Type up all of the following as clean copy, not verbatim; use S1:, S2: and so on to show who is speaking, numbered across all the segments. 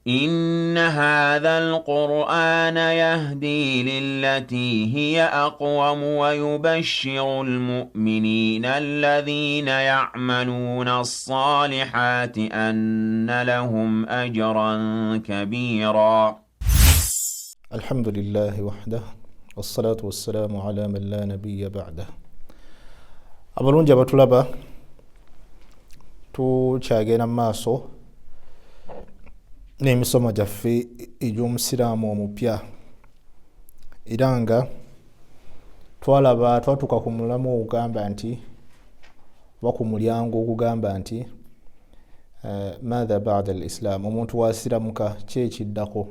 S1: إن هذا القرآن يهدي للتي هي أقوم ويبشر المؤمنين الذين يعملون الصالحات أن لهم أجرا كبيرا.
S2: الحمد لله وحده والصلاة والسلام على من لا نبي بعده. abalungi abatulaba, tukyagenda maaso n'emisomo gyaffe egy'omusiraamu omupya, era nga twatuuka ku mulamu ogugamba nti, oba ku mulyango ogugamba nti maatha ba'da al-islam, omuntu wasiramuka ki ekiddako,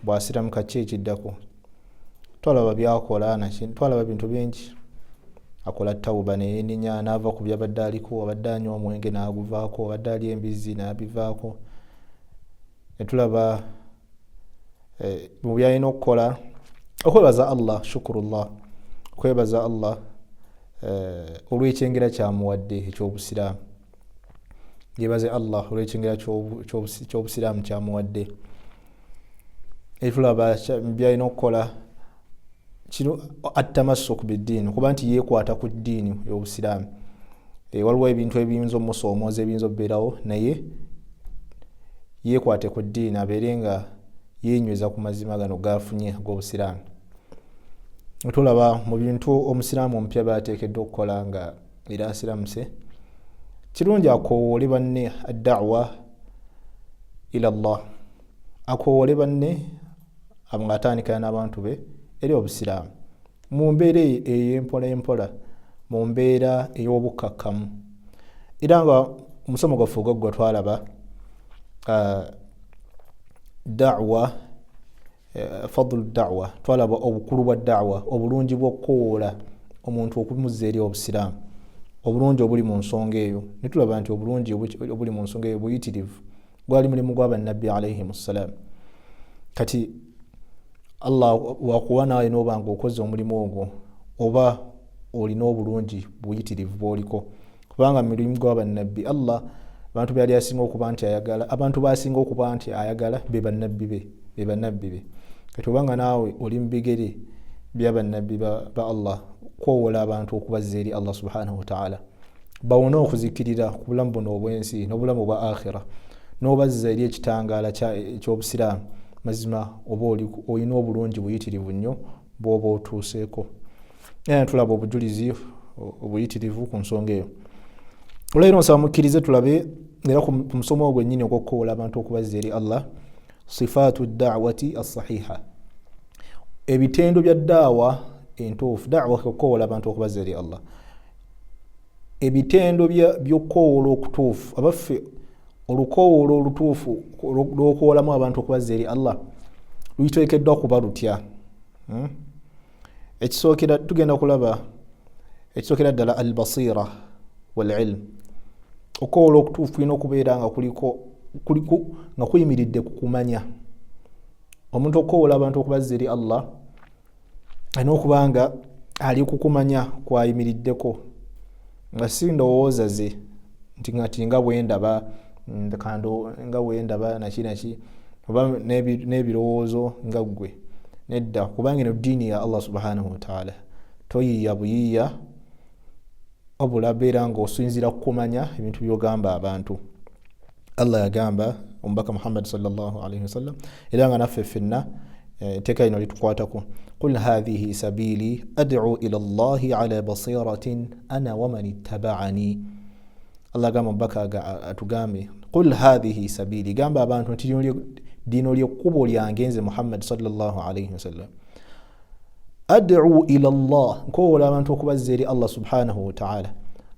S2: bwasiramuka ki ekiddako. Twalaba byakola, twalaba bintu bingi. Akola tawuba neyenenya, n'ava ku byabadde aliko, abadde anywa omwenge n'aguvaako, abadde alya embizzi n'abivaako. Netulaba mu byalina okukola okwebaza Allah, shukurullah, okwebaza Allah olw'ekyengera kyamuwadde eky'obusiraamu. Yebaze Allah olw'ekyengera ky'obusiraamu kyamuwadde. Netulaba byalina okukola kino atamassuku biddiini, kuba nti yeekwata ku ddiini y'obusiraamu. Waliwo ebintu ebiyinza omusoomooza, ebiyinza okubeerawo, naye yeekwate ku ddiini, abeere nga yeenyweza ku mazima gano gaafunye ag'obusiraamu. Tulaba mu bintu omusiraamu omupya byateekeddwa okukola nga era asiramuse, kirungi akoowole banne ad-da'wa ila Allah, akoowole banne ng'atandikira n'abantu be eri obusiraamu mu mbeera ey'empola empola, mu mbeera ey'obukkakkamu. Era nga omusomo gwaffe ogwaggwa twalaba da'wa, fadlu da'wa, twalaba obukulu bwa da'wa, obulungi bw'okukowoola omuntu okumuzza eri obusiraamu, obulungi obuli mu nsonga eyo. Netulaba nti obulungi obuli mu nsonga eyo buyitirivu, gwali mulimu gwa bannabbi alayhimussalaam. Kati Allah wakuwa naawe n'oba nga okoze omulimu ogwo, oba olina obulungi buyitirivu bw'oliko, kubanga mu mulimu gwa bannabbi Allah, abantu byali asinga okuba nti ayagala, abantu basinga okuba nti ayagala be bannabbi be. Kati obanga naawe oli mu bigere bya bannabbi ba Allah, kwowoola abantu okubazza eri Allah subhanahu wa ta'ala, bawona okuzikirira ku bulamu buno obw'ensi n'obulamu bwa akhira, n'obazza eri ekitangaala eky'obusiraamu, mazima oba olina obulungi buyitirivu nnyo bw'oba otuuseeko. Era tulaba obujulizi obuyitirivu ku nsonga eyo. Olwaleero nsaba mukkirize tulabe era ku musomo ogwo nnyini ogw'okukowoola abantu okubazza eri Allah, sifaatu da'wati as-sahiha, ebitendo bya da'wa entuufu. Da'wa okukowoola abantu okubazza eri Allah, ebitendo by'okukowoola okutuufu. Abaffe olukowoolo olutuufu lw'okuwoolamu abantu okubazza eri Allah luyiteekeddwa kuba lutya? Ekisookera tugenda kulaba, ekisookera ddala al-basiira wal-ilm. Okukowoola okutuufu kulina okubeera nga nga kuyimiridde ku kumanya. Omuntu okukowoola abantu okubazza eri Allah alina okuba nga ali ku kumanya kwayimiriddeko, nga si ndowooza ze nti nga bwendaba nga bwendaba naki oba n'ebirowoozo nga ggwe. Nedda, kubanga eno ddiini ya Allah subhanahu wa ta'ala, toyiiya buyiiya, wabula beera nga osinziira ku kumanya ebintu by'ogamba abantu. Allah yagamba omubaka Muhammad sallallahu alaihi wasallam, era nga naffe ffenna etteeka lino litukwatako, qul hadhihi sabili ad'u ila Allahi ala basiratin ana wa man ittaba'ani. Allah gamba omubaka atugambe, qul hadhihi sabili, gamba abantu nti dino ly'ekkubo lyange nze Muhammad sallallahu alaihi wasallam. Ad'u ila Allah, nkowoola abantu okubazza eri Allah subhanahu wa ta'ala,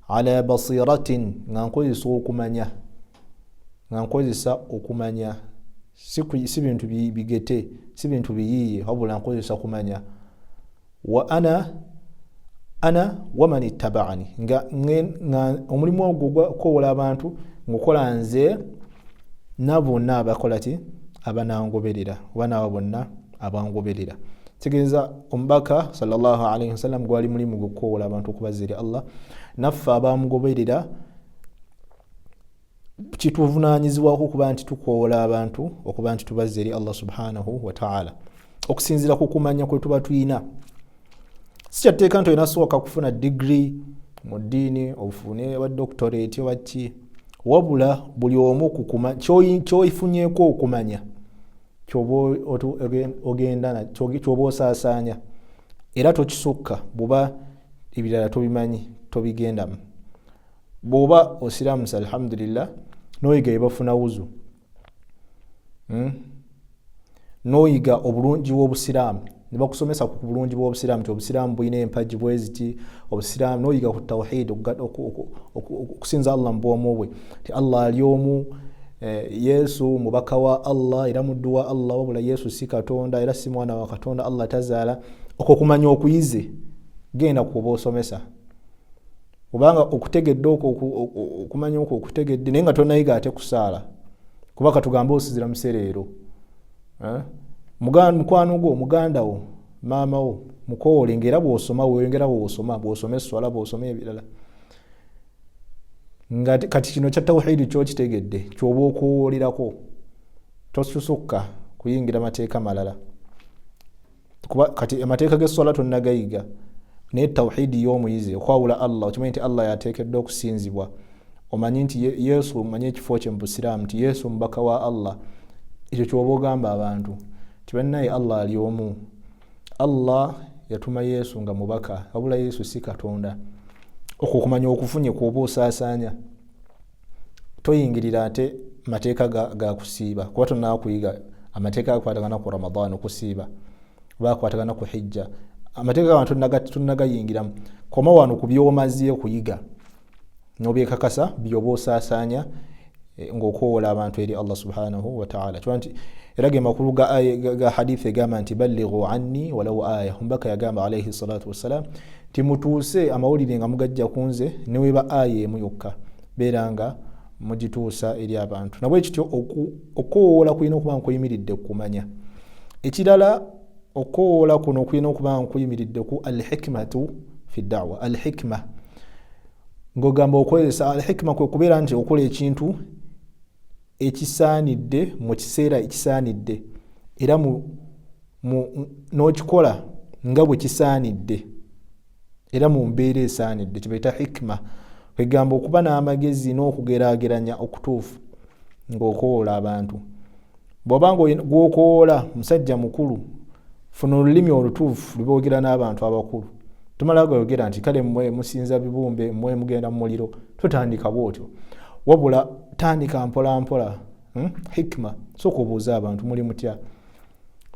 S2: ala basiratin, nga nkozesa okumanya, si bintu bigete, si bintu biyiiye, wabula nkozesa kumanya. Wa ana wa man ittaba'ani, nga omulimu ogwo gw'okukowoola abantu ngukola nze na bonna abakola ki, abanangoberera, oba n'abo bonna abangoberera. Tegeeza omubaka sallallahu alaihi wasallam gwali mulimu gw'okukowoola abantu okubazza eri Allah, naffe abamugoberera kituvunanyizibwako okuba nti tukoola abantu okuba nti tubazze eri Allah subhanahu wa ta'ala okusinzira ku kumanya kwe tuba tuyina. Si kyatteeka nti olina sooka kufuna degree mu ddiini ofune wa doctorate oba ki, wabula buli omu ky'oyifunyeeko okumanya ky'oba ogenda ky'oba osaasaanya era tokisukka buba ebirala tobimanyi tobigendamu. Bw'oba osiraamusa alhamdulillah n'oyiga ebafuna wuzu, n'oyiga obulungi bw'obusiraamu ne bakusomesa ku bulungi bw'obusiraamu nti obusiraamu bulina empagi bweziti, obusiraamu n'oyiga ku tawhid okusinza Allah mu bwomu bwe nti Allah ali omu, Yesu mubaka wa Allah era muddu wa Allah, wabula Yesu si Katonda era si mwana wa Katonda, Allah tazaala. Okwo kumanya okuyize genda kuba osomesa kubanga okutegedde okwo okumanya okwo okutegedde naye nga tonayiga ate kusaala kuba katugambe osizira musereero. Mukwano gwo muganda wo maama wo mukoole ngera bw'osoma weyongera bw'osoma esswala bw'osoma ebirala nga kati kino kya tawhidi kyokitegedde ky'oba okoolerako tosusukka kuyingira mateeka malala kuba kati amateeka g'esswala tonnagayiga naye tawhidi y'omuyize okwawula Allah okimanyi nti Allah yateekeddwa okusinzibwa, omanyi nti Yesu omanyi ekifo kye mu busiraamu nti Yesu mubaka wa Allah, ekyo ky'oba ogamba abantu tibannaye Allah ali omu. Allah yatuma Yesu nga mubaka wabula Yesu si Katonda. Okwo kumanya okufunye kw'oba osaasaanya toyingirira ate mateeka ga kusiiba kuba tonnakuyiga amateeka gakwatagana ku Ramadaan okusiiba bakwatagana ku hijja amateeka g'abantu tonnagayingiramu. Koma wano ku by'omaze okuyiga n'obyekakasa by'oba osaasaanya ng'okoola abantu eri Allah subhanahu wa ta'ala. Kyanti era ge makulu ga hadithi egamba nti ballighu anni walau aya, Omubaka yagamba alayhi salatu wassalam ti mutuuse amawulire nga mugajja kunze ne weba aya emu yokka beeranga mugituusa eri abantu. Nabwe kityo okoola kulina okuba nkuyimiridde kumanya. Ekirala okoola kuno kulina okuba nkuyimiridde ku al-hikmatu fi da'wa. Al-hikma ng'ogamba okozesa al-hikma kwe kubeera nti okola ekintu ekisaanidde mu kiseera ekisaanidde era n'okikola nga bwe kisaanidde era mu mbeera esaanidde, kibayita hikma. Kwegamba okuba n'amagezi n'okugeraageranya okutuufu ng'okoola abantu. Bw'obanga gw'okoola musajja mukulu, funa olulimi olutuufu luboogera n'abantu abakulu. Tumala gayogera nti kale mmwe musinza bibumbe, mmwe mugenda mu muliro, totandika bw'otyo, wabula tandika mpola mpola. Hikma sooka obuuza abantu muli mutya,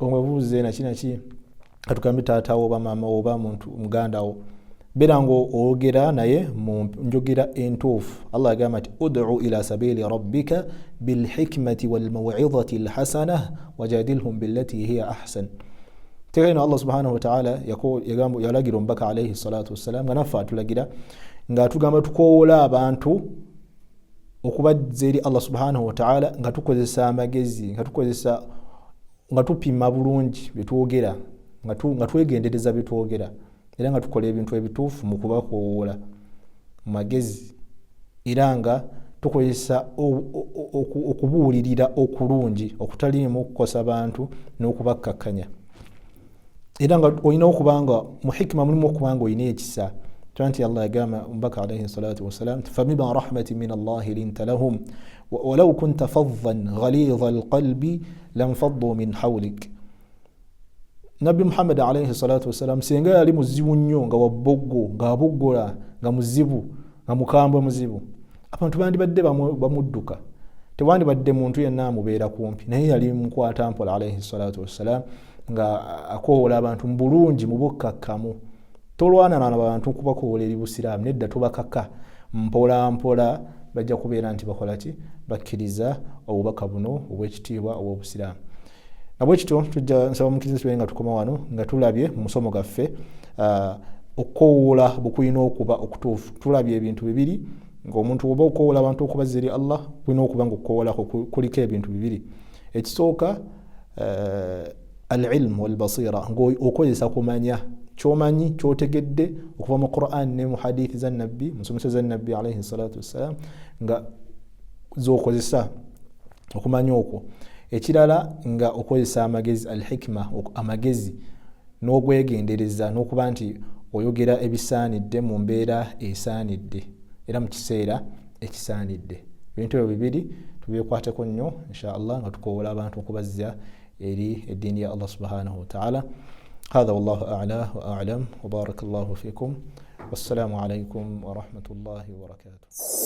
S2: omwebuuze naki katugambe taata wo oba maama wo oba muntu muganda wo, beera ng'oyogera naye mu njogera entuufu. Allah agamba nti ud'u ila sabili rabbika bilhikmati walmaw'izati alhasana wajadilhum billati hiya ahsan. Tegeno Allah subhanahu wa ta'ala yalagira omubaka alayhi salatu wassalam nga naffe atulagira nga tugamba tukoola abantu okubazza eri Allah subhanahu wa ta'ala nga tukozesa amagezi, nga tupima bulungi byetwogera, nga twegendereza byetwogera era nga tukola ebintu ebituufu mu kubakoola mu magezi era nga tukozesa okubuulirira okulungi okutaliimu kukosa bantu n'okubakkakkanya. Era nga olina okuba nga mu hikma mulimu okuba nga olina ekisa. Kyanti Allah yagamba Omubaka alayhi salatu wassalam famima rahmatin min Allahi linta lahum walau kunta faddan ghalidha alqalbi lanfaddu min hawlik. Nabbi Muhammad alayhi salatu wassalam singa yali muzibu nnyo nga wabboggo nga aboggola nga muzibu nga mukambwe muzibu, abantu bandibadde bamudduka, tewandibadde muntu yenna amubeera kumpi, naye yali mukwata mpola alayhi salatu wassalam nga akoola abantu mu bulungi mu bukkakkamu. Tolwana n'abantu kubakoola eri busiraamu, nedda tubakaka mpola mpola bajja kubeera nti bakola ki bakkiriza obubaka buno obw'ekitiibwa obw'obusiraamu. Nabwe kityo tujja nsaba omukkiriza kibe nga tukoma wano nga tulabye mu musomo gaffe okukoola bukulina okuba okutuufu. Tulabye ebintu bibiri ng'omuntu oba okoola abantu okubazza eri Allah kulina okuba nga okukoolako kuliko ebintu bibiri. Ekisooka al-ilm wal-basira, ng'okozesa kumanya kyomanyi kyotegedde okuva mu Qur'an ne mu hadithi za Nabbi, mu nsomeso za Nabbi alayhi salatu wassalam, nga zokozesa okumanya okwo. Ekirala nga okozesa amagezi al-hikma, amagezi n'ogwegendereza n'okuba nti oyogera ebisaanidde mu mbeera esaanidde era mu kiseera ekisaanidde. Ebintu ebyo bibiri tubyekwateko nnyo inshallah nga tukoowola abantu okubazza eri eddiini ya Allah subhanahu wa ta'ala. هذا والله أعلى وأعلم وبارك الله فيكم والسلام عليكم ورحمة الله وبركاته.